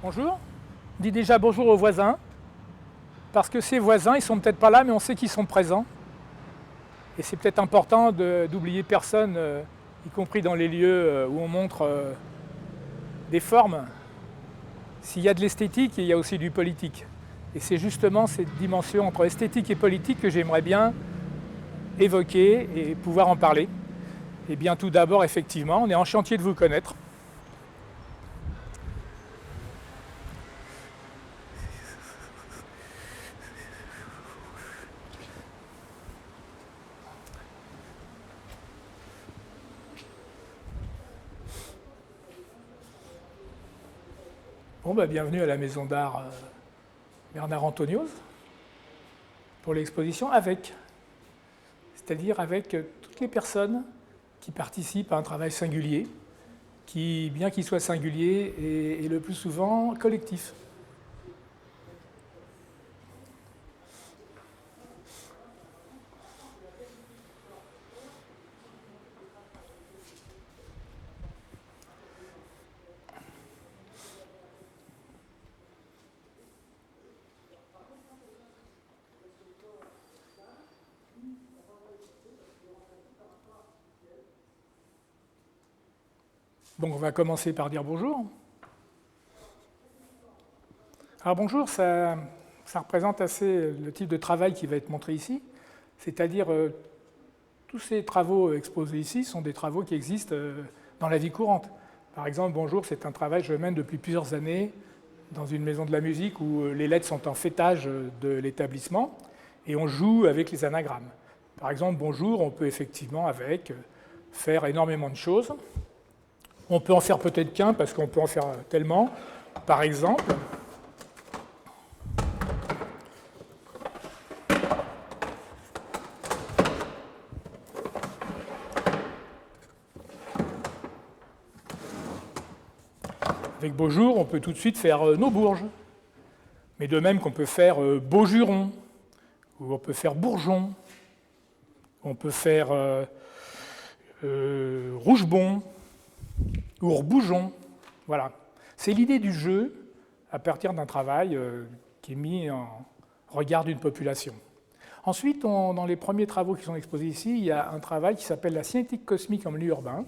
Bonjour. On dit déjà bonjour aux voisins, parce que ces voisins, ils ne sont peut-être pas là, mais on sait qu'ils sont présents. Et c'est peut-être important d'oublier personne, y compris dans les lieux où on montre des formes. S'il y a de l'esthétique, il y a aussi du politique. Et c'est justement cette dimension entre esthétique et politique que j'aimerais bien évoquer et pouvoir en parler. Et bien tout d'abord, effectivement, on est en chantier de vous connaître. Bon, bienvenue à la Maison d'Art Bernard Antonios pour l'exposition avec, c'est-à-dire avec toutes les personnes qui participent à un travail singulier, qui, bien qu'il soit singulier, est le plus souvent collectif. Donc on va commencer par dire bonjour. Alors bonjour, ça représente assez le type de travail qui va être montré ici, c'est-à-dire tous ces travaux exposés ici sont des travaux qui existent dans la vie courante. Par exemple, bonjour, c'est un travail que je mène depuis plusieurs années dans une maison de la musique où les lettres sont en fêtage de l'établissement et on joue avec les anagrammes. Par exemple, bonjour, on peut effectivement avec faire énormément de choses. On peut en faire peut-être qu'un parce qu'on peut en faire tellement. Par exemple, avec Beaujour, on peut tout de suite faire nos Bourges. Mais de même qu'on peut faire Beaujuron, ou on peut faire Bourgeon, on peut faire Rougebon, ou Rebougeon. Voilà. C'est l'idée du jeu à partir d'un travail qui est mis en regard d'une population. Ensuite, dans les premiers travaux qui sont exposés ici, il y a un travail qui s'appelle la cinétique cosmique en milieu urbain,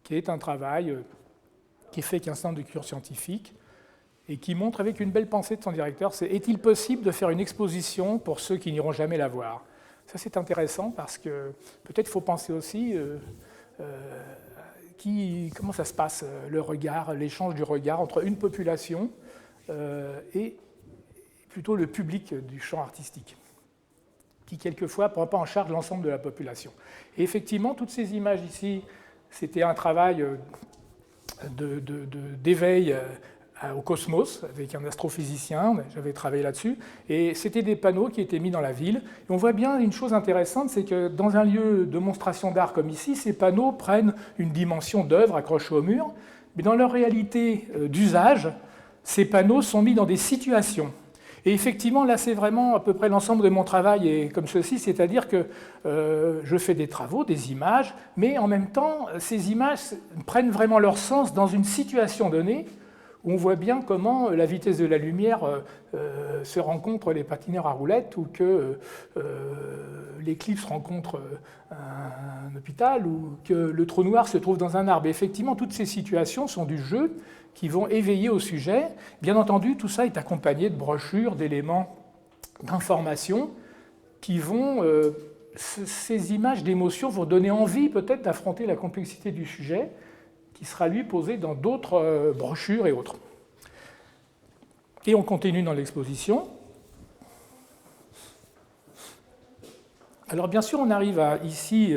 qui est un travail qui est fait avec un centre de culture scientifique et qui montre avec une belle pensée de son directeur, c'est est-il possible de faire une exposition pour ceux qui n'iront jamais la voir? Ça c'est intéressant parce que peut-être il faut penser aussi comment ça se passe, le regard, l'échange du regard entre une population et plutôt le public du champ artistique, qui quelquefois ne prend pas en charge l'ensemble de la population. Et effectivement, toutes ces images ici, c'était un travail d'éveil au cosmos avec un astrophysicien, j'avais travaillé là-dessus, et c'était des panneaux qui étaient mis dans la ville. Et on voit bien une chose intéressante, c'est que dans un lieu de démonstration d'art comme ici, ces panneaux prennent une dimension d'œuvre accrochée au mur, mais dans leur réalité d'usage, ces panneaux sont mis dans des situations. Et effectivement, là, c'est vraiment à peu près l'ensemble de mon travail est comme ceci, c'est-à-dire que je fais des travaux, des images, mais en même temps, ces images prennent vraiment leur sens dans une situation donnée, où on voit bien comment la vitesse de la lumière se rencontre les patineurs à roulettes, ou que l'éclipse rencontre un hôpital, ou que le trou noir se trouve dans un arbre. Et effectivement, toutes ces situations sont du jeu, qui vont éveiller au sujet. Bien entendu, tout ça est accompagné de brochures, d'éléments d'information qui vont, ces images d'émotion vont donner envie peut-être d'affronter la complexité du sujet qui sera lui posé dans d'autres brochures et autres. Et on continue dans l'exposition. Alors bien sûr, on arrive à ici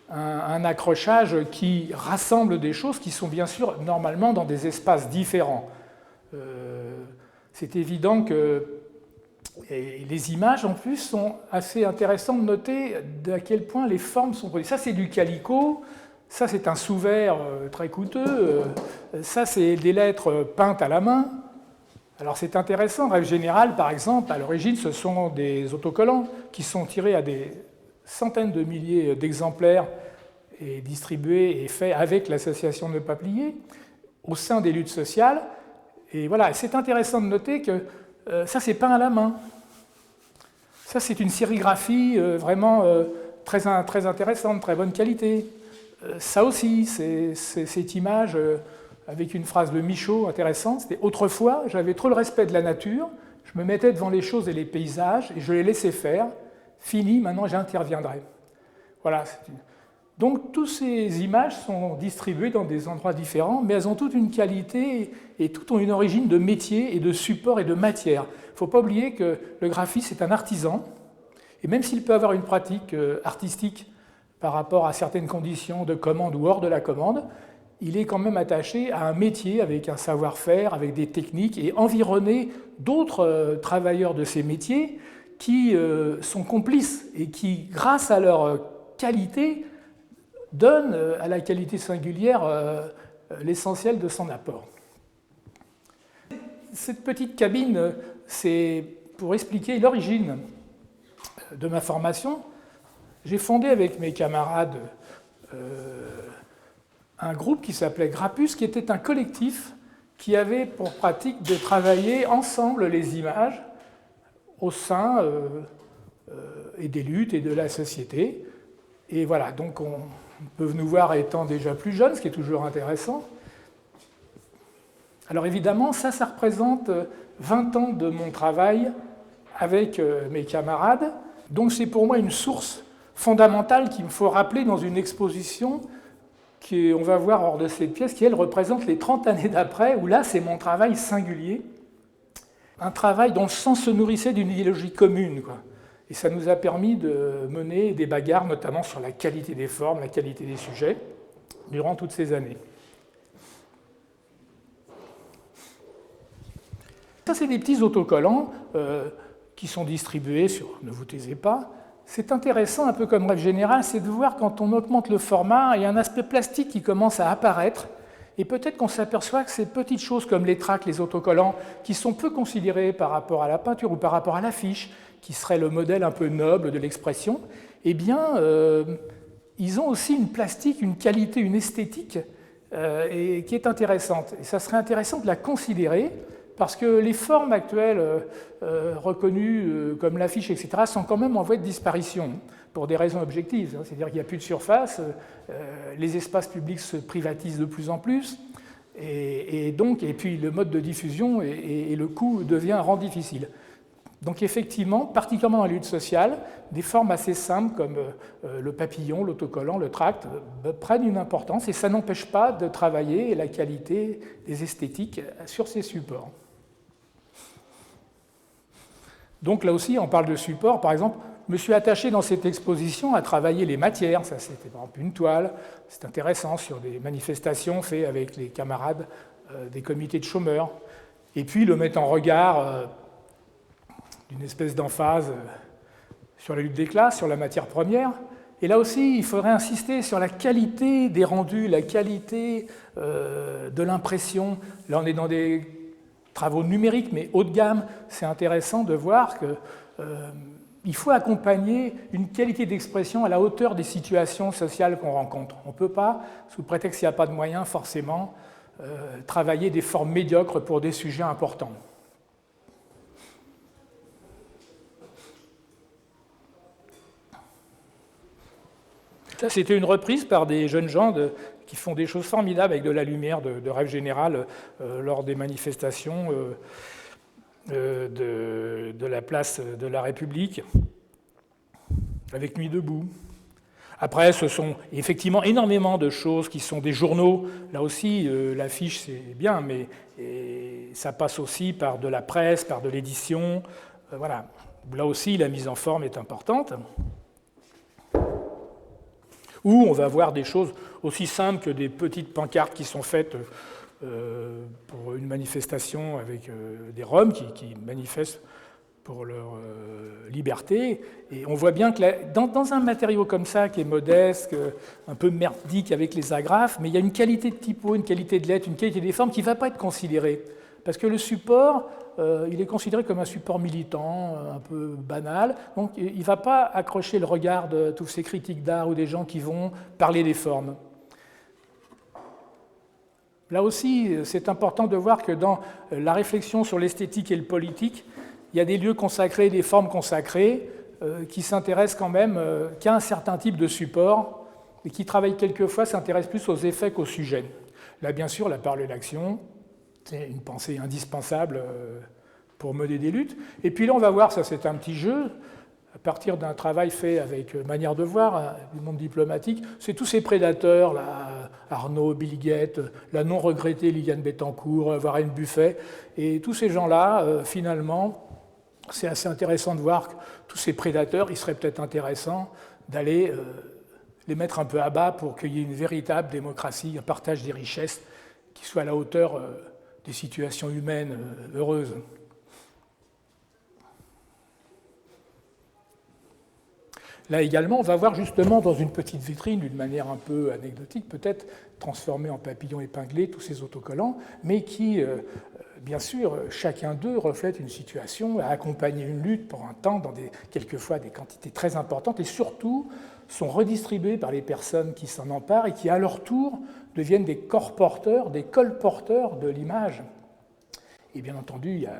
un accrochage qui rassemble des choses qui sont bien sûr normalement dans des espaces différents. C'est évident que les images en plus sont assez intéressantes de noter à quel point les formes sont produites. Ça c'est du calicot, ça c'est un sous-vert très coûteux, ça c'est des lettres peintes à la main. Alors c'est intéressant, en règle générale par exemple, à l'origine ce sont des autocollants qui sont tirés à des centaines de milliers d'exemplaires et distribués et faits avec l'association de Nœuds Pas Pliés au sein des luttes sociales. Et voilà, c'est intéressant de noter que ça, c'est peint à la main. Ça, c'est une sérigraphie vraiment très intéressante, très bonne qualité. Ça aussi, c'est cette image avec une phrase de Michaud intéressante. C'était « Autrefois, j'avais trop le respect de la nature, je me mettais devant les choses et les paysages et je les laissais faire. Fini, maintenant j'interviendrai. » Voilà. Donc, toutes ces images sont distribuées dans des endroits différents, mais elles ont toutes une qualité et toutes ont une origine de métier et de support et de matière. Il ne faut pas oublier que le graphiste est un artisan, et même s'il peut avoir une pratique artistique par rapport à certaines conditions de commande ou hors de la commande, il est quand même attaché à un métier avec un savoir-faire, avec des techniques, et environné d'autres travailleurs de ces métiers qui sont complices et qui, grâce à leur qualité, donnent à la qualité singulière l'essentiel de son apport. Cette petite cabine, c'est pour expliquer l'origine de ma formation. J'ai fondé avec mes camarades un groupe qui s'appelait Grappus, qui était un collectif qui avait pour pratique de travailler ensemble les images au sein et des luttes et de la société. Et voilà, donc on peut nous voir étant déjà plus jeunes, ce qui est toujours intéressant. Alors évidemment, ça représente 20 ans de mon travail avec mes camarades. Donc c'est pour moi une source fondamentale qu'il me faut rappeler dans une exposition qu'on va voir hors de cette pièce, qui elle représente les 30 années d'après, où là c'est mon travail singulier, un travail dont le sens se nourrissait d'une idéologie commune, quoi. Et ça nous a permis de mener des bagarres, notamment sur la qualité des formes, la qualité des sujets, durant toutes ces années. Ça, c'est des petits autocollants qui sont distribués sur « Ne vous taisez pas ». C'est intéressant, un peu comme règle générale, c'est de voir quand on augmente le format, il y a un aspect plastique qui commence à apparaître, et peut-être qu'on s'aperçoit que ces petites choses comme les tracts, les autocollants, qui sont peu considérés par rapport à la peinture ou par rapport à l'affiche, qui serait le modèle un peu noble de l'expression, eh bien, ils ont aussi une plastique, une qualité, une esthétique et qui est intéressante. Et ça serait intéressant de la considérer, parce que les formes actuelles reconnues comme l'affiche, etc., sont quand même en voie de disparition, pour des raisons objectives. C'est-à-dire qu'il n'y a plus de surface, les espaces publics se privatisent de plus en plus, et puis le mode de diffusion et le coût rend difficile. Donc effectivement, particulièrement dans la lutte sociale, des formes assez simples comme le papillon, l'autocollant, le tract prennent une importance, et ça n'empêche pas de travailler la qualité des esthétiques sur ces supports. Donc là aussi, on parle de support. Par exemple, je me suis attaché dans cette exposition à travailler les matières. Ça, c'était par exemple une toile. C'est intéressant sur des manifestations faites avec les camarades des comités de chômeurs. Et puis le mettre en regard d'une espèce d'emphase sur la lutte des classes, sur la matière première. Et là aussi, il faudrait insister sur la qualité des rendus, la qualité de l'impression. Là, on est dans des travaux numériques, mais haut de gamme. C'est intéressant de voir qu'il faut accompagner une qualité d'expression à la hauteur des situations sociales qu'on rencontre. On ne peut pas, sous prétexte qu'il n'y a pas de moyens, forcément, travailler des formes médiocres pour des sujets importants. Ça, c'était une reprise par des jeunes gens qui font des choses formidables avec de la lumière de règle générale lors des manifestations de la place de la République, avec Nuit debout. Après, ce sont effectivement énormément de choses qui sont des journaux. Là aussi, l'affiche, c'est bien, mais ça passe aussi par de la presse, par de l'édition. Voilà. Là aussi, la mise en forme est importante. Ou on va voir des choses aussi simples que des petites pancartes qui sont faites pour une manifestation avec des Roms qui manifestent pour leur liberté. Et on voit bien que dans un matériau comme ça, qui est modeste, un peu merdique avec les agrafes, mais il y a une qualité de typo, une qualité de lettres, une qualité des formes qui ne va pas être considérée. Parce que le support, il est considéré comme un support militant, un peu banal. Donc il ne va pas accrocher le regard de tous ces critiques d'art ou des gens qui vont parler des formes. Là aussi, c'est important de voir que dans la réflexion sur l'esthétique et le politique, il y a des lieux consacrés, des formes consacrées, qui s'intéressent quand même qu'à un certain type de support et qui travaillent quelquefois, s'intéressent plus aux effets qu'au sujet. Là, bien sûr, la parole et l'action, c'est une pensée indispensable pour mener des luttes. Et puis là, on va voir, ça c'est un petit jeu, à partir d'un travail fait avec manière de voir du monde diplomatique, c'est tous ces prédateurs, là, Arnaud, Bill Gates, la non regrettée Liliane Bettencourt, Warren Buffett, et tous ces gens-là, finalement, c'est assez intéressant de voir que tous ces prédateurs, il serait peut-être intéressant d'aller les mettre un peu à bas pour qu'il y ait une véritable démocratie, un partage des richesses qui soit à la hauteur des situations humaines heureuses. Là également, on va voir justement dans une petite vitrine, d'une manière un peu anecdotique, peut-être transformée en papillon épinglé, tous ces autocollants, mais qui, bien sûr, chacun d'eux reflète une situation, a accompagné une lutte pour un temps, dans quelquefois des quantités très importantes, et surtout sont redistribués par les personnes qui s'en emparent et qui, à leur tour, deviennent des corps porteurs, des colporteurs de l'image. Et bien entendu, il y a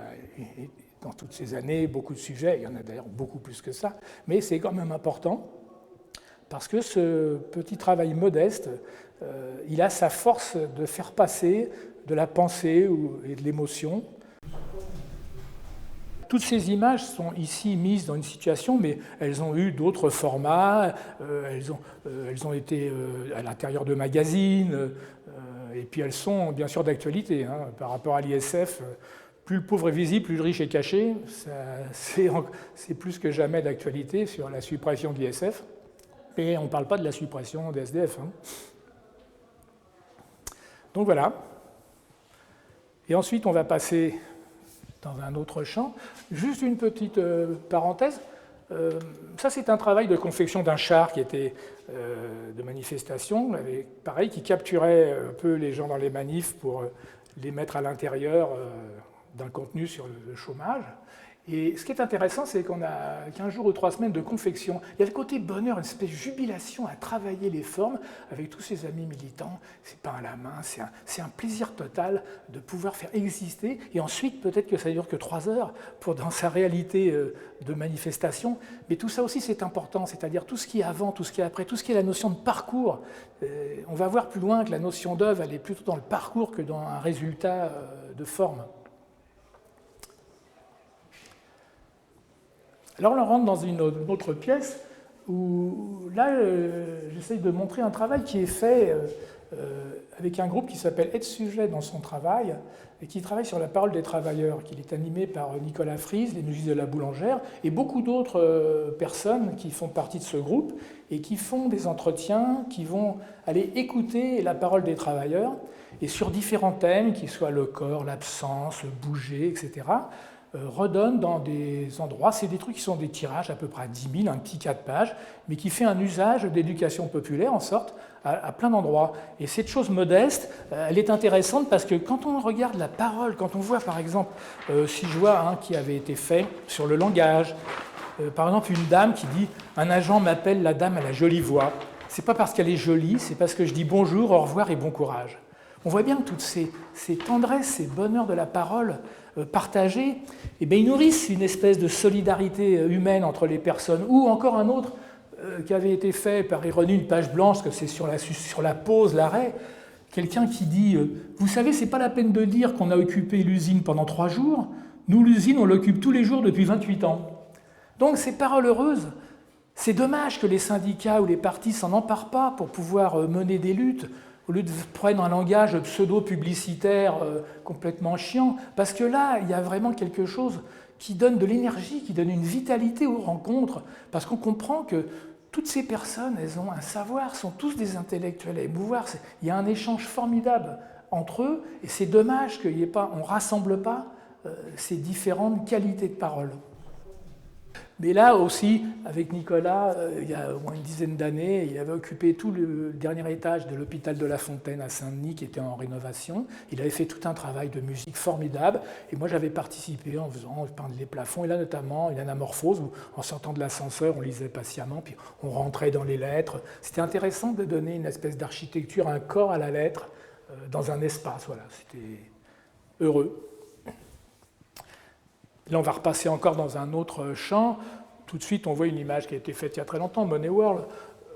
dans toutes ces années beaucoup de sujets, il y en a d'ailleurs beaucoup plus que ça, mais c'est quand même important parce que ce petit travail modeste, il a sa force de faire passer de la pensée et de l'émotion. Toutes ces images sont ici mises dans une situation, mais elles ont eu d'autres formats, elles ont été à l'intérieur de magazines, et puis elles sont bien sûr d'actualité. Hein, par rapport à l'ISF, plus le pauvre est visible, plus le riche est caché. C'est plus que jamais d'actualité sur la suppression de l'ISF. Et on ne parle pas de la suppression des SDF. Hein. Donc voilà. Et ensuite, on va passer dans un autre champ. Juste une petite parenthèse. Ça, c'est un travail de confection d'un char qui était de manifestation, pareil, qui capturait un peu les gens dans les manifs pour les mettre à l'intérieur d'un contenu sur le chômage. Et ce qui est intéressant, c'est qu'on a 15 jours ou 3 semaines de confection. Il y a le côté bonheur, une espèce de jubilation à travailler les formes avec tous ses amis militants. C'est pain à la main, c'est un plaisir total de pouvoir faire exister. Et ensuite, peut-être que ça ne dure que 3 heures dans sa réalité de manifestation. Mais tout ça aussi, c'est important, c'est-à-dire tout ce qui est avant, tout ce qui est après, tout ce qui est la notion de parcours. On va voir plus loin que la notion d'œuvre, elle est plutôt dans le parcours que dans un résultat de forme. Alors on rentre dans une autre pièce où là j'essaye de montrer un travail qui est fait avec un groupe qui s'appelle Être Sujet dans son travail et qui travaille sur la parole des travailleurs, qui est animé par Nicolas Fries, les musiques de la Boulangère et beaucoup d'autres personnes qui font partie de ce groupe et qui font des entretiens, qui vont aller écouter la parole des travailleurs et sur différents thèmes, qu'ils soient le corps, l'absence, le bouger, etc., redonne dans des endroits, c'est des trucs qui sont des tirages à peu près à 10 000, un petit 4 pages, mais qui fait un usage d'éducation populaire en sorte à plein d'endroits. Et cette chose modeste, elle est intéressante parce que quand on regarde la parole, quand on voit par exemple, si je vois un qui avait été fait sur le langage, par exemple une dame qui dit « un agent m'appelle la dame à la jolie voix », c'est pas parce qu'elle est jolie, c'est parce que je dis bonjour, au revoir et bon courage. On voit bien que toutes ces tendresses, ces bonheurs de la parole partagés, eh bien, ils nourrissent une espèce de solidarité humaine entre les personnes. Ou encore un autre qui avait été fait par ironie, une page blanche, que c'est sur la pause, l'arrêt, quelqu'un qui dit « Vous savez, c'est pas la peine de dire qu'on a occupé l'usine pendant 3 jours. Nous, l'usine, on l'occupe tous les jours depuis 28 ans. » Donc ces paroles heureuses, c'est dommage que les syndicats ou les partis s'en emparent pas pour pouvoir mener des luttes, au lieu de prendre un langage pseudo-publicitaire complètement chiant, parce que là, il y a vraiment quelque chose qui donne de l'énergie, qui donne une vitalité aux rencontres, parce qu'on comprend que toutes ces personnes, elles ont un savoir, sont tous des intellectuels à émouvoir. Il y a un échange formidable entre eux, et c'est dommage qu'on ne rassemble pas ces différentes qualités de parole. Mais là aussi, avec Nicolas, il y a au moins une dizaine d'années, il avait occupé tout le dernier étage de l'hôpital de La Fontaine à Saint-Denis, qui était en rénovation. Il avait fait tout un travail de musique formidable. Et moi, j'avais participé en faisant peindre les plafonds. Et là, notamment, une anamorphose, où en sortant de l'ascenseur, on lisait patiemment, puis on rentrait dans les lettres. C'était intéressant de donner une espèce d'architecture, un corps à la lettre, dans un espace. Voilà, c'était heureux. Là, on va repasser encore dans un autre champ. Tout de suite, on voit une image qui a été faite il y a très longtemps, Money World.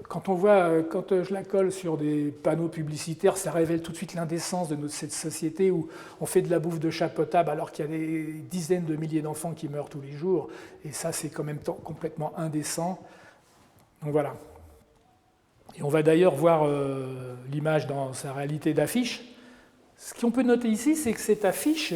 Quand je la colle sur des panneaux publicitaires, ça révèle tout de suite l'indécence de cette société où on fait de la bouffe de chat potable alors qu'il y a des dizaines de milliers d'enfants qui meurent tous les jours. Et ça, c'est quand même complètement indécent. Donc voilà. Et on va d'ailleurs voir l'image dans sa réalité d'affiche. Ce qu'on peut noter ici, c'est que cette affiche,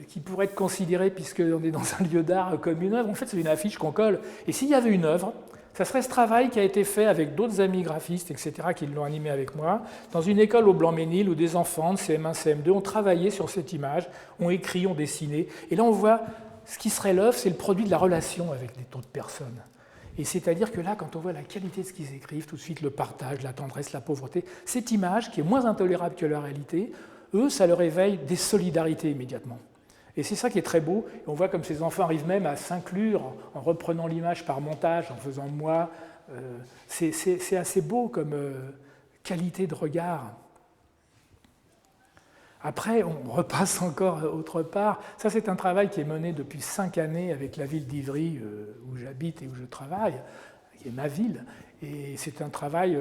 qui pourrait être considérée, puisqu'on est dans un lieu d'art, comme une œuvre, en fait, c'est une affiche qu'on colle. Et s'il y avait une œuvre, ça serait ce travail qui a été fait avec d'autres amis graphistes, etc., qui l'ont animé avec moi, dans une école au Blanc-Ménil où des enfants de CM1, CM2 ont travaillé sur cette image, ont écrit, ont dessiné. Et là, on voit ce qui serait l'œuvre, c'est le produit de la relation avec d'autres personnes. Et c'est-à-dire que là, quand on voit la qualité de ce qu'ils écrivent, tout de suite le partage, la tendresse, la pauvreté, cette image, qui est moins intolérable que la réalité, eux, ça leur éveille des solidarités immédiatement. Et c'est ça qui est très beau. Et on voit comme ces enfants arrivent même à s'inclure en reprenant l'image par montage, en faisant moi. C'est assez beau comme qualité de regard. Après, on repasse encore autre part. Ça, c'est un travail qui est mené depuis 5 années avec la ville d'Ivry, où j'habite et où je travaille, qui est ma ville. Et c'était un travail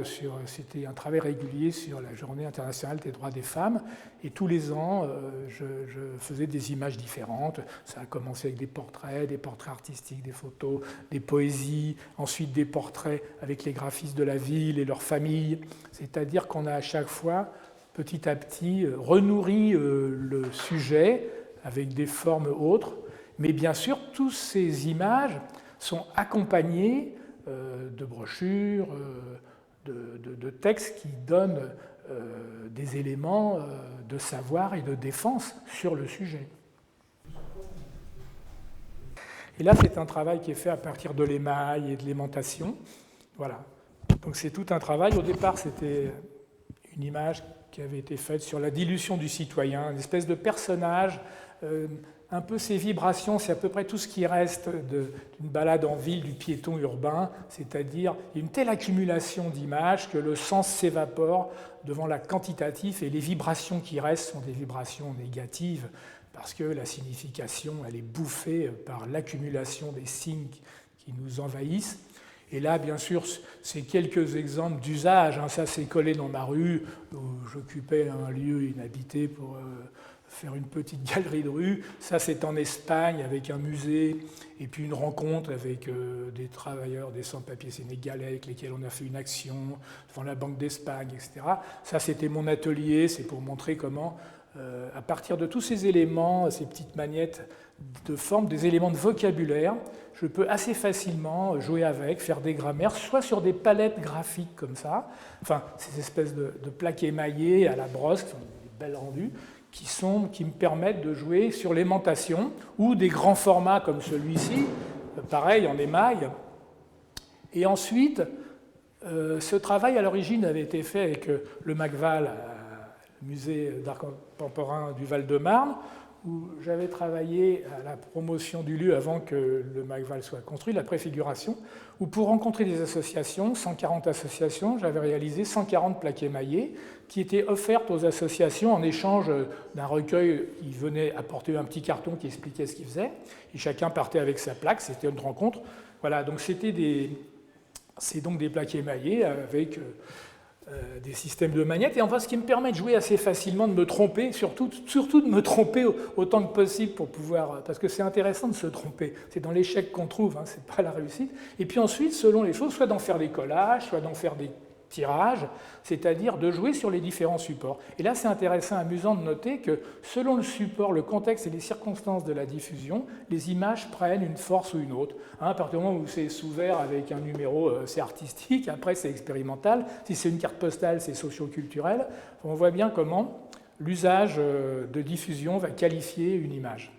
régulier sur la Journée internationale des droits des femmes. Et tous les ans, je faisais des images différentes. Ça a commencé avec des portraits artistiques, des photos, des poésies, ensuite des portraits avec les graphistes de la ville et leurs familles. C'est-à-dire qu'on a à chaque fois, petit à petit, renourri le sujet avec des formes autres. Mais bien sûr, toutes ces images sont accompagnées de brochures, de textes qui donnent des éléments de savoir et de défense sur le sujet. Et là, c'est un travail qui est fait à partir de l'émail et de l'aimantation. Voilà. Donc c'est tout un travail. Au départ, c'était une image qui avait été faite sur la dilution du citoyen, une espèce de personnage. Un peu ces vibrations, c'est à peu près tout ce qui reste d'une balade en ville, du piéton urbain, c'est-à-dire une telle accumulation d'images que le sens s'évapore devant la quantitative et les vibrations qui restent sont des vibrations négatives parce que la signification, elle est bouffée par l'accumulation des signes qui nous envahissent. Et là, bien sûr, c'est quelques exemples d'usage. Ça, c'est collé dans ma rue où j'occupais un lieu inhabité pour faire une petite galerie de rue. Ça, c'est en Espagne avec un musée et puis une rencontre avec des travailleurs, des sans-papiers sénégalais avec lesquels on a fait une action devant la Banque d'Espagne, etc. Ça, c'était mon atelier. C'est pour montrer comment, à partir de tous ces éléments, ces petites magnettes de forme, des éléments de vocabulaire, je peux assez facilement jouer avec, faire des grammaires, soit sur des palettes graphiques comme ça, enfin, ces espèces de plaques émaillées à la brosse, qui sont des belles rendues, qui me permettent de jouer sur l'aimantation, ou des grands formats comme celui-ci, pareil, en émail. Et ensuite, ce travail, à l'origine, avait été fait avec le MACVAL, le musée d'art contemporain du Val-de-Marne, où j'avais travaillé à la promotion du lieu avant que le MACVAL soit construit, la préfiguration, où pour rencontrer des associations, 140 associations, j'avais réalisé 140 plaques émaillées qui étaient offertes aux associations en échange d'un recueil. Ils venaient apporter un petit carton qui expliquait ce qu'ils faisaient, et chacun partait avec sa plaque, c'était une rencontre. Voilà, donc c'est donc des plaques émaillées avec des systèmes de magnettes, et enfin ce qui me permet de jouer assez facilement, de me tromper, surtout de me tromper autant que possible pour pouvoir, parce que c'est intéressant de se tromper, c'est dans l'échec qu'on trouve, c'est pas la réussite. Et puis ensuite, selon les choses, soit d'en faire des collages, soit d'en faire des tirages, c'est-à-dire de jouer sur les différents supports. Et là, c'est intéressant, amusant de noter que selon le support, le contexte et les circonstances de la diffusion, les images prennent une force ou une autre. À partir du moment où c'est sous verre avec un numéro, c'est artistique, après c'est expérimental. Si c'est une carte postale, c'est socio-culturel. On voit bien comment l'usage de diffusion va qualifier une image.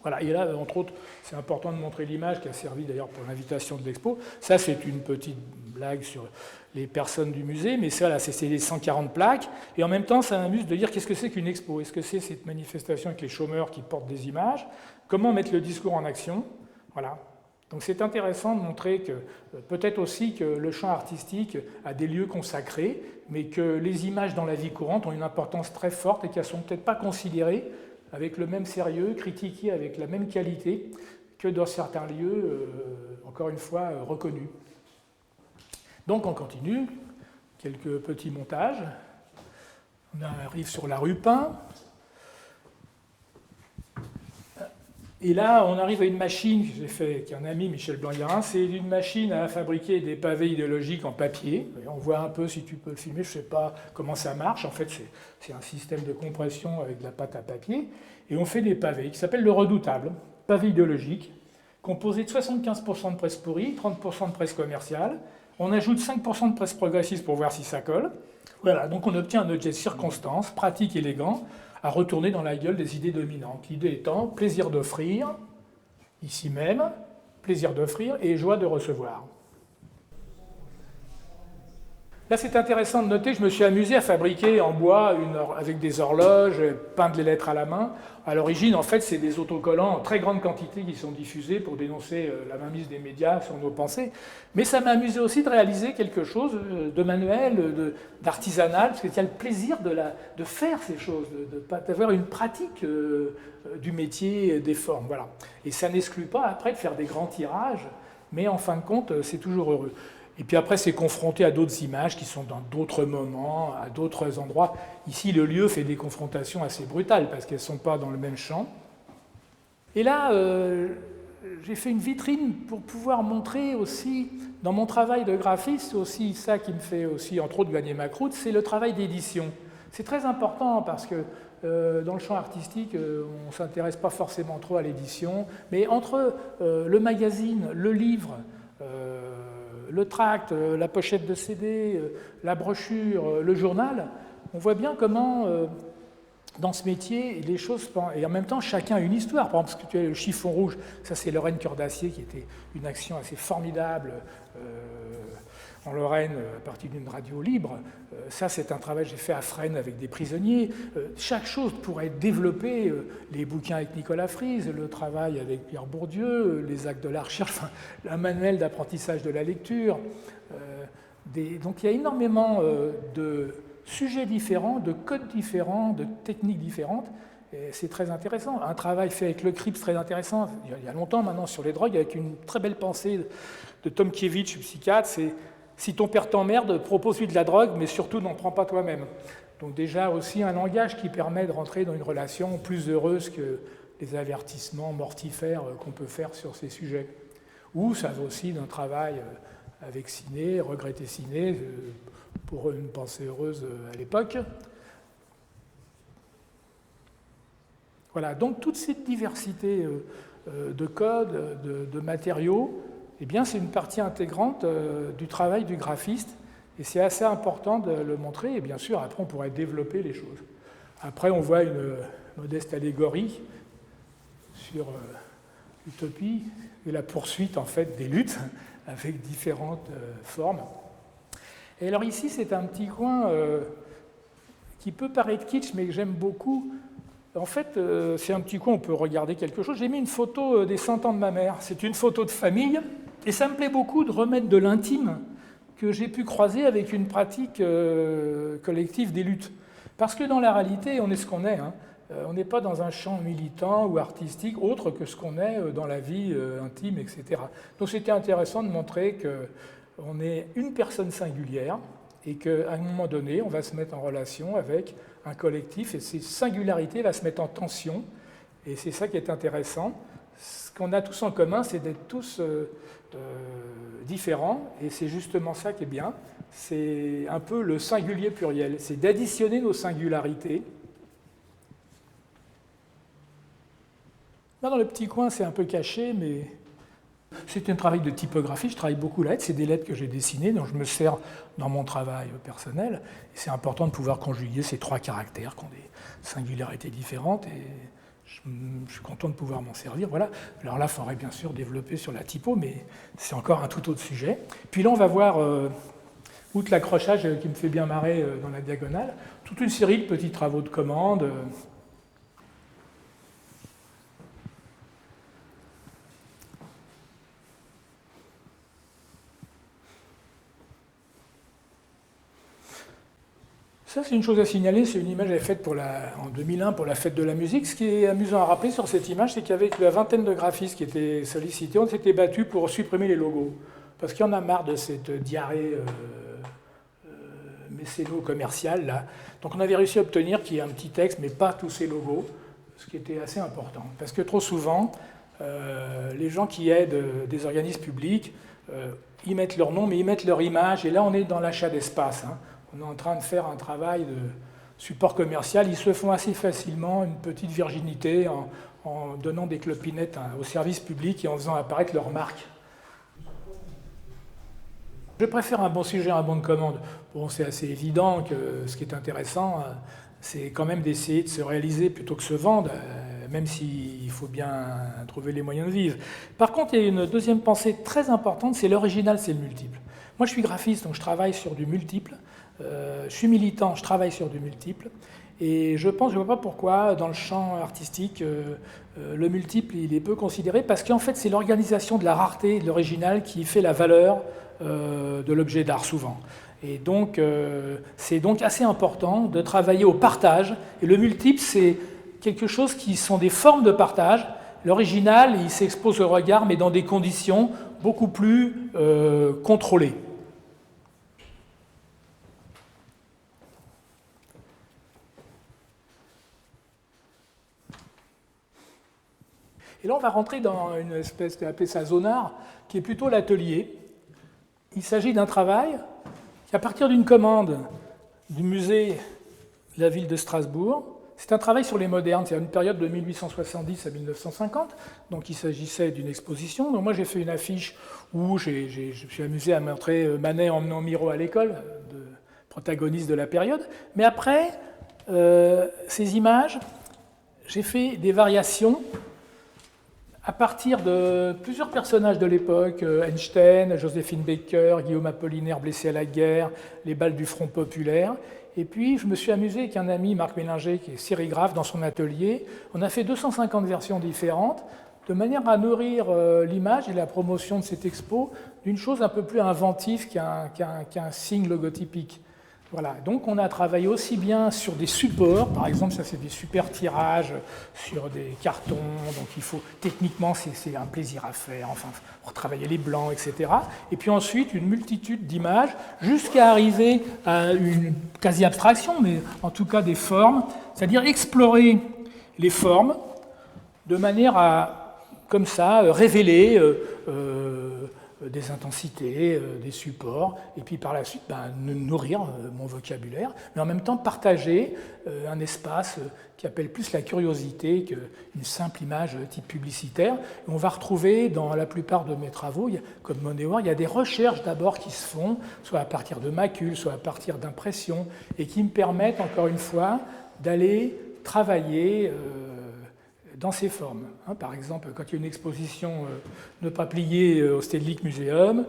Voilà, et là, entre autres, c'est important de montrer l'image qui a servi d'ailleurs pour l'invitation de l'expo. Ça, c'est une petite blague sur les personnes du musée, mais ça, là, c'est les 140 plaques. Et en même temps, ça m'amuse de dire qu'est-ce que c'est qu'une expo? Est-ce que c'est cette manifestation avec les chômeurs qui portent des images? Comment mettre le discours en action? Voilà. Donc c'est intéressant de montrer que peut-être aussi que le champ artistique a des lieux consacrés, mais que les images dans la vie courante ont une importance très forte et qu'elles ne sont peut-être pas considérées avec le même sérieux, critiquées avec la même qualité que dans certains lieux, encore une fois, reconnus. Donc on continue, quelques petits montages. On arrive sur la rue Pin. Et là, on arrive à une machine que j'ai fait avec un ami, Michel Blanc-Guérin. C'est une machine à fabriquer des pavés idéologiques en papier. Et on voit un peu, si tu peux le filmer, je ne sais pas comment ça marche. En fait, c'est un système de compression avec de la pâte à papier. Et on fait des pavés qui s'appellent le Redoutable, pavé idéologique, composé de 75% de presse pourrie, 30% de presse commerciale. On ajoute 5% de presse progressiste pour voir si ça colle. Voilà, donc on obtient un objet de circonstance, pratique, élégant, à retourner dans la gueule des idées dominantes. L'idée étant plaisir d'offrir, ici même, plaisir d'offrir et joie de recevoir. Là, c'est intéressant de noter, je me suis amusé à fabriquer en bois, avec des horloges, peindre les lettres à la main. À l'origine, en fait, c'est des autocollants en très grande quantité qui sont diffusés pour dénoncer la mainmise des médias sur nos pensées. Mais ça m'a amusé aussi de réaliser quelque chose de manuel, d'artisanal, parce qu'il y a le plaisir de faire ces choses, d'avoir une pratique du métier, des formes. Voilà. Et ça n'exclut pas après de faire des grands tirages, mais en fin de compte, c'est toujours heureux. Et puis après, c'est confronté à d'autres images qui sont dans d'autres moments, à d'autres endroits. Ici, le lieu fait des confrontations assez brutales parce qu'elles ne sont pas dans le même champ. Et là, j'ai fait une vitrine pour pouvoir montrer aussi, dans mon travail de graphiste, aussi ça qui me fait aussi, entre autres, gagner ma croûte, c'est le travail d'édition. C'est très important parce que dans le champ artistique, on ne s'intéresse pas forcément trop à l'édition, mais entre le magazine, le livre, le tract, la pochette de CD, la brochure, le journal, on voit bien comment, dans ce métier, les choses... Et en même temps, chacun a une histoire. Par exemple, parce que tu as le chiffon rouge, ça c'est Lorraine Cœur d'Acier, qui était une action assez formidable en Lorraine, à partir d'une radio libre. Ça, c'est un travail que j'ai fait à Fresnes avec des prisonniers. Chaque chose pourrait être développée. Les bouquins avec Nicolas Frise, le travail avec Pierre Bourdieu, les actes de la recherche, enfin, un manuel d'apprentissage de la lecture. Donc il y a énormément de sujets différents, de codes différents, de techniques différentes. Et c'est très intéressant. Un travail fait avec le CRIPS très intéressant, il y a longtemps maintenant, sur les drogues, avec une très belle pensée de Tomkiewicz, psychiatre, c'est si ton père t'emmerde, propose-lui de la drogue, mais surtout n'en prends pas toi-même. Donc déjà aussi un langage qui permet de rentrer dans une relation plus heureuse que les avertissements mortifères qu'on peut faire sur ces sujets. Ou ça va aussi d'un travail avec Ciné, regretter Ciné, pour une pensée heureuse à l'époque. Voilà, donc toute cette diversité de codes, de matériaux, eh bien, c'est une partie intégrante du travail du graphiste, et c'est assez important de le montrer, et bien sûr, après, on pourrait développer les choses. Après, on voit une modeste allégorie sur l'utopie et la poursuite, en fait, des luttes avec différentes formes. Et alors ici, c'est un petit coin qui peut paraître kitsch, mais que j'aime beaucoup. En fait, c'est un petit coin où on peut regarder quelque chose. J'ai mis une photo des 100 ans de ma mère. C'est une photo de famille. Et ça me plaît beaucoup de remettre de l'intime que j'ai pu croiser avec une pratique collective des luttes. Parce que dans la réalité, on est ce qu'on est. Hein. On n'est pas dans un champ militant ou artistique autre que ce qu'on est dans la vie intime, etc. Donc c'était intéressant de montrer qu'on est une personne singulière et qu'à un moment donné, on va se mettre en relation avec un collectif et ces singularités vont se mettre en tension. Et c'est ça qui est intéressant. Ce qu'on a tous en commun, c'est d'être tous différents, et c'est justement ça qui est bien. C'est un peu le singulier pluriel, c'est d'additionner nos singularités. Là, dans le petit coin, c'est un peu caché, mais c'est un travail de typographie. Je travaille beaucoup lettres, c'est des lettres que j'ai dessinées, dont je me sers dans mon travail personnel. Et c'est important de pouvoir conjuguer ces trois caractères qui ont des singularités différentes. Et je suis content de pouvoir m'en servir. Voilà. Alors là, il faudrait bien sûr développer sur la typo, mais c'est encore un tout autre sujet. Puis là, on va voir, outre l'accrochage qui me fait bien marrer dans la diagonale, toute une série de petits travaux de commande. Ça, c'est une chose à signaler, c'est une image que j'avais faite en 2001 pour la fête de la musique. Ce qui est amusant à rappeler sur cette image, c'est qu'avec la vingtaine de graphistes qui étaient sollicités, on s'était battus pour supprimer les logos. Parce qu'il y en a marre de cette diarrhée mécéno-commerciale, là. Donc on avait réussi à obtenir qu'il y ait un petit texte, mais pas tous ces logos, ce qui était assez important. Parce que trop souvent, les gens qui aident des organismes publics, ils mettent leur nom, mais ils mettent leur image, et là on est dans l'achat d'espace, hein. On est en train de faire un travail de support commercial. Ils se font assez facilement une petite virginité en donnant des clopinettes au service public et en faisant apparaître leur marque. Je préfère un bon sujet à un bon de commande. Bon, c'est assez évident que ce qui est intéressant, c'est quand même d'essayer de se réaliser plutôt que se vendre, même s'il faut bien trouver les moyens de vivre. Par contre, il y a une deuxième pensée très importante, c'est l'original, c'est le multiple. Moi, je suis graphiste, donc je travaille sur du multiple. Je suis militant, je travaille sur du multiple, et je ne vois pas pourquoi, dans le champ artistique, le multiple il est peu considéré, parce qu'en fait c'est l'organisation de la rareté et de l'original qui fait la valeur de l'objet d'art souvent. Et donc c'est donc assez important de travailler au partage, et le multiple c'est quelque chose qui sont des formes de partage. L'original il s'expose au regard, mais dans des conditions beaucoup plus contrôlées. Et là, on va rentrer dans une espèce d'appeler ça zone art, qui est plutôt l'atelier. Il s'agit d'un travail qui, à partir d'une commande du musée de la ville de Strasbourg, c'est un travail sur les modernes, c'est une période de 1870 à 1950, donc il s'agissait d'une exposition. Donc moi, j'ai fait une affiche où je suis amusé à montrer Manet emmenant Miro à l'école, protagoniste de la période. Mais après, ces images, j'ai fait des variations à partir de plusieurs personnages de l'époque, Einstein, Joséphine Baker, Guillaume Apollinaire blessé à la guerre, les balles du Front populaire. Et puis je me suis amusé avec un ami, Marc Mélinger, qui est sérigraphe, dans son atelier. On a fait 250 versions différentes, de manière à nourrir l'image et la promotion de cette expo d'une chose un peu plus inventive qu'un signe logotypique. Voilà, donc on a travaillé aussi bien sur des supports, par exemple ça c'est des super tirages sur des cartons, donc il faut, techniquement c'est un plaisir à faire, enfin pour travailler les blancs, etc. Et puis ensuite une multitude d'images jusqu'à arriver à une quasi-abstraction, mais en tout cas des formes, c'est-à-dire explorer les formes de manière à, comme ça, révéler des intensités, des supports, et puis par la suite nourrir mon vocabulaire, mais en même temps partager un espace qui appelle plus la curiosité qu'une simple image type publicitaire. Et on va retrouver dans la plupart de mes travaux, comme Monnéor, il y a des recherches d'abord qui se font, soit à partir de macules, soit à partir d'impressions, et qui me permettent encore une fois d'aller travailler dans ces formes. Par exemple, quand il y a une exposition ne pas pliée au Stedelijk Museum,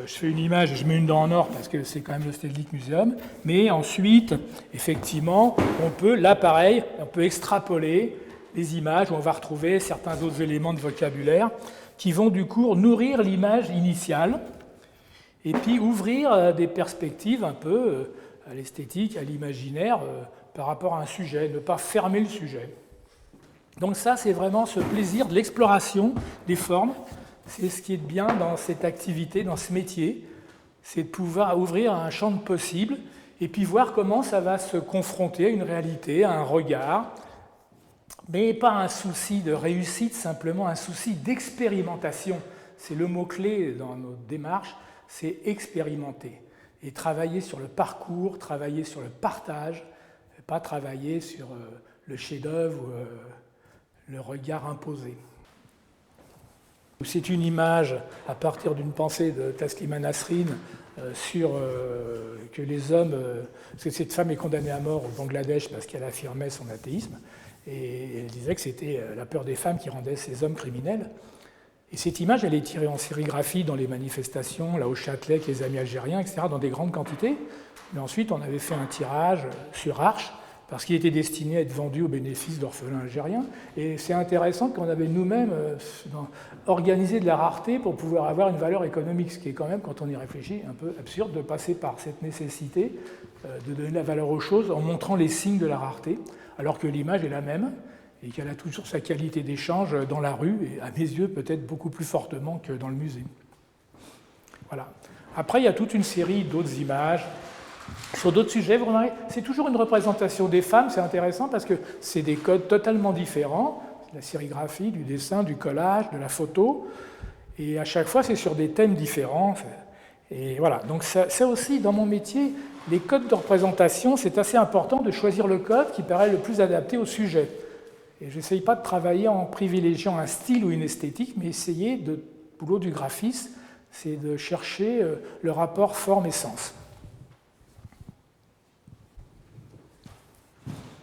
je fais une image et je mets une dent en or parce que c'est quand même le Stedelijk Museum, mais ensuite, effectivement, on peut extrapoler les images où on va retrouver certains autres éléments de vocabulaire qui vont du coup nourrir l'image initiale et puis ouvrir des perspectives un peu à l'esthétique, à l'imaginaire par rapport à un sujet, ne pas fermer le sujet. Donc ça, c'est vraiment ce plaisir de l'exploration des formes. C'est ce qui est bien dans cette activité, dans ce métier, c'est de pouvoir ouvrir un champ de possibles et puis voir comment ça va se confronter à une réalité, à un regard, mais pas un souci de réussite, simplement un souci d'expérimentation. C'est le mot-clé dans notre démarche, c'est expérimenter. Et travailler sur le parcours, travailler sur le partage, pas travailler sur le chef-d'œuvre ou le regard imposé. C'est une image à partir d'une pensée de Taslima Nasrin sur que les hommes... cette femme est condamnée à mort au Bangladesh parce qu'elle affirmait son athéisme, et elle disait que c'était la peur des femmes qui rendait ces hommes criminels. Et cette image, elle est tirée en sérigraphie dans les manifestations, là au Châtelet, avec les amis algériens, etc., dans des grandes quantités. Mais ensuite, on avait fait un tirage sur Arches, parce qu'il était destiné à être vendu au bénéfice d'orphelins algériens. Et c'est intéressant qu'on avait nous-mêmes organisé de la rareté pour pouvoir avoir une valeur économique, ce qui est quand même, quand on y réfléchit, un peu absurde de passer par cette nécessité de donner la valeur aux choses en montrant les signes de la rareté, alors que l'image est la même et qu'elle a toujours sa qualité d'échange dans la rue, et à mes yeux peut-être beaucoup plus fortement que dans le musée. Voilà. Après, il y a toute une série d'autres images. Sur d'autres sujets, vous remarquez, c'est toujours une représentation des femmes, c'est intéressant parce que c'est des codes totalement différents, la sérigraphie, du dessin, du collage, de la photo, et à chaque fois c'est sur des thèmes différents. Et voilà, donc ça aussi, dans mon métier, les codes de représentation, c'est assez important de choisir le code qui paraît le plus adapté au sujet. Et je n'essaye pas de travailler en privilégiant un style ou une esthétique, mais essayer, le boulot du graphiste, c'est de chercher le rapport forme et sens.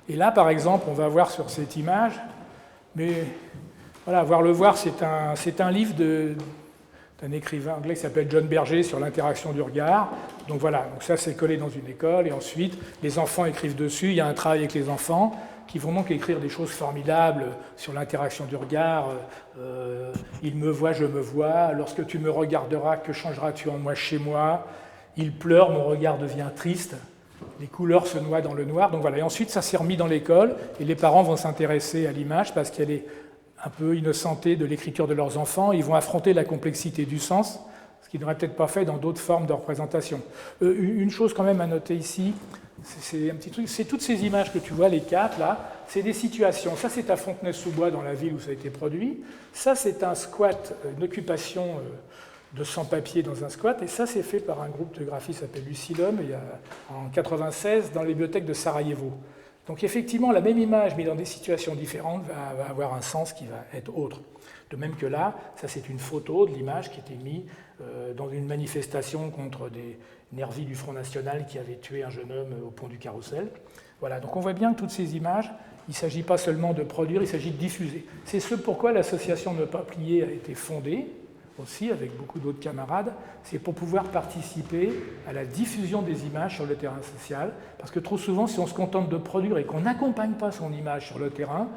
Et là, par exemple, on va voir sur cette image, mais voilà, voir, c'est un livre d'un écrivain anglais qui s'appelle John Berger sur l'interaction du regard. Donc voilà, donc ça c'est collé dans une école, et ensuite les enfants écrivent dessus, il y a un travail avec les enfants qui vont donc écrire des choses formidables sur l'interaction du regard. Il me voit, je me vois, lorsque tu me regarderas, que changeras-tu en moi chez moi? Il pleure, mon regard devient triste. Les couleurs se noient dans le noir. Donc voilà. Et ensuite, ça s'est remis dans l'école et les parents vont s'intéresser à l'image parce qu'elle est un peu innocentée de l'écriture de leurs enfants. Ils vont affronter la complexité du sens, ce qu'ils n'auraient peut-être pas fait dans d'autres formes de représentation. Une chose quand même à noter ici, c'est un petit truc, c'est toutes ces images que tu vois, les quatre là, c'est des situations. Ça, c'est à Fontenay-sous-Bois, dans la ville où ça a été produit. Ça, c'est un squat, une occupation de sans-papiers dans un squat, et ça c'est fait par un groupe de graphistes qui s'appelle Lucidum, en 1996 dans la bibliothèque de Sarajevo. Donc effectivement, la même image, mais dans des situations différentes, va avoir un sens qui va être autre. De même que là, ça c'est une photo de l'image qui était mise dans une manifestation contre des nervis du Front National qui avaient tué un jeune homme au pont du Carrousel. Voilà, donc on voit bien que toutes ces images, il ne s'agit pas seulement de produire, il s'agit de diffuser. C'est ce pourquoi l'association Ne Pas Plier a été fondée, aussi avec beaucoup d'autres camarades, c'est pour pouvoir participer à la diffusion des images sur le terrain social, parce que trop souvent, si on se contente de produire et qu'on n'accompagne pas son image sur le terrain,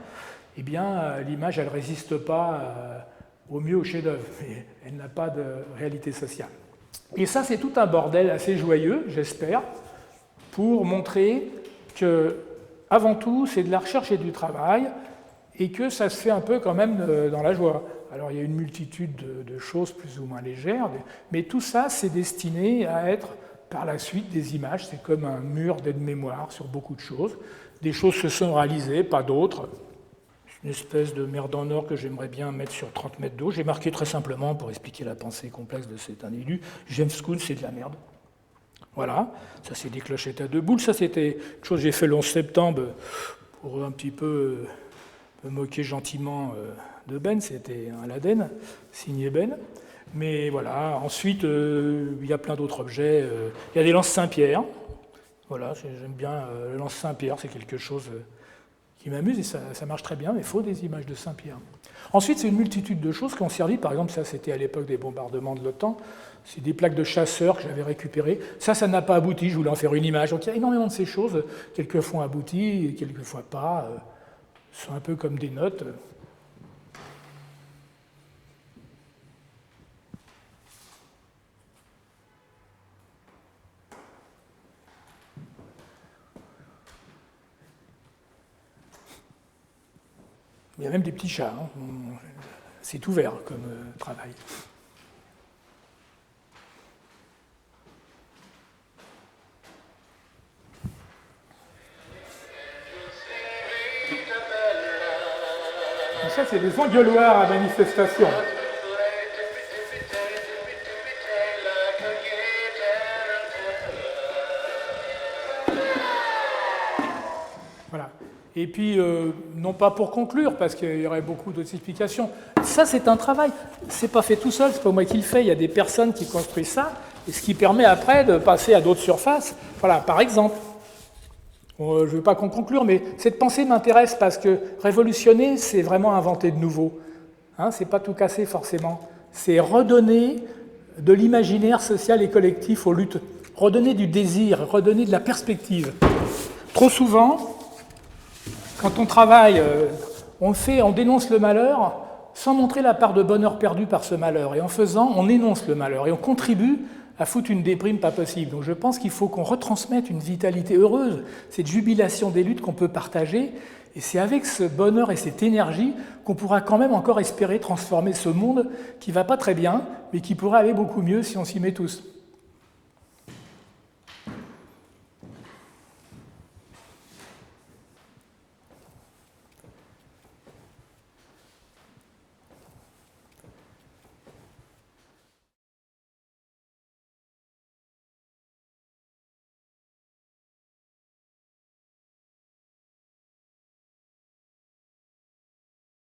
eh bien, l'image, elle ne résiste pas au mieux au chef-d'œuvre, mais elle n'a pas de réalité sociale. Et ça, c'est tout un bordel assez joyeux, j'espère, pour montrer que, avant tout, c'est de la recherche et du travail, et que ça se fait un peu quand même dans la joie. Alors, il y a une multitude de choses plus ou moins légères, mais tout ça, c'est destiné à être, par la suite, des images. C'est comme un mur d'aide-mémoire sur beaucoup de choses. Des choses se sont réalisées, pas d'autres. C'est une espèce de merde en or que j'aimerais bien mettre sur 30 mètres d'eau. J'ai marqué très simplement, pour expliquer la pensée complexe de cet individu, James Coon, c'est de la merde. Voilà, ça c'est des clochettes à deux boules. Ça c'était une chose que j'ai fait le 11 septembre pour un petit peu me moquer gentiment de Ben, c'était un Laden, signé Ben. Mais voilà, ensuite, il y a plein d'autres objets. Il y a des lances Saint-Pierre. Voilà, j'aime bien le lance Saint-Pierre, c'est quelque chose qui m'amuse et ça marche très bien, mais il faut des images de Saint-Pierre. Ensuite, c'est une multitude de choses qui ont servi. Par exemple, ça, c'était à l'époque des bombardements de l'OTAN. C'est des plaques de chasseurs que j'avais récupérées. Ça n'a pas abouti, je voulais en faire une image. Donc il y a énormément de ces choses. Quelquefois abouties, quelquefois pas. Ce sont un peu comme des notes. Il y a même des petits chats. Hein. C'est ouvert comme travail. Et ça, c'est des engueuloirs à manifestation. Voilà. Et puis, non pas pour conclure, parce qu'il y aurait beaucoup d'autres explications, ça c'est un travail, c'est pas fait tout seul, c'est pas moi qui le fais, il y a des personnes qui construisent ça, et ce qui permet après de passer à d'autres surfaces. Voilà, par exemple, je ne veux pas qu'on conclure, mais cette pensée m'intéresse parce que révolutionner, c'est vraiment inventer de nouveau. Hein, c'est pas tout casser forcément, c'est redonner de l'imaginaire social et collectif aux luttes, redonner du désir, redonner de la perspective. Trop souvent, Quand on travaille, on dénonce le malheur sans montrer la part de bonheur perdue par ce malheur. Et en faisant, on énonce le malheur et on contribue à foutre une déprime pas possible. Donc je pense qu'il faut qu'on retransmette une vitalité heureuse, cette jubilation des luttes qu'on peut partager. Et c'est avec ce bonheur et cette énergie qu'on pourra quand même encore espérer transformer ce monde qui ne va pas très bien, mais qui pourra aller beaucoup mieux si on s'y met tous.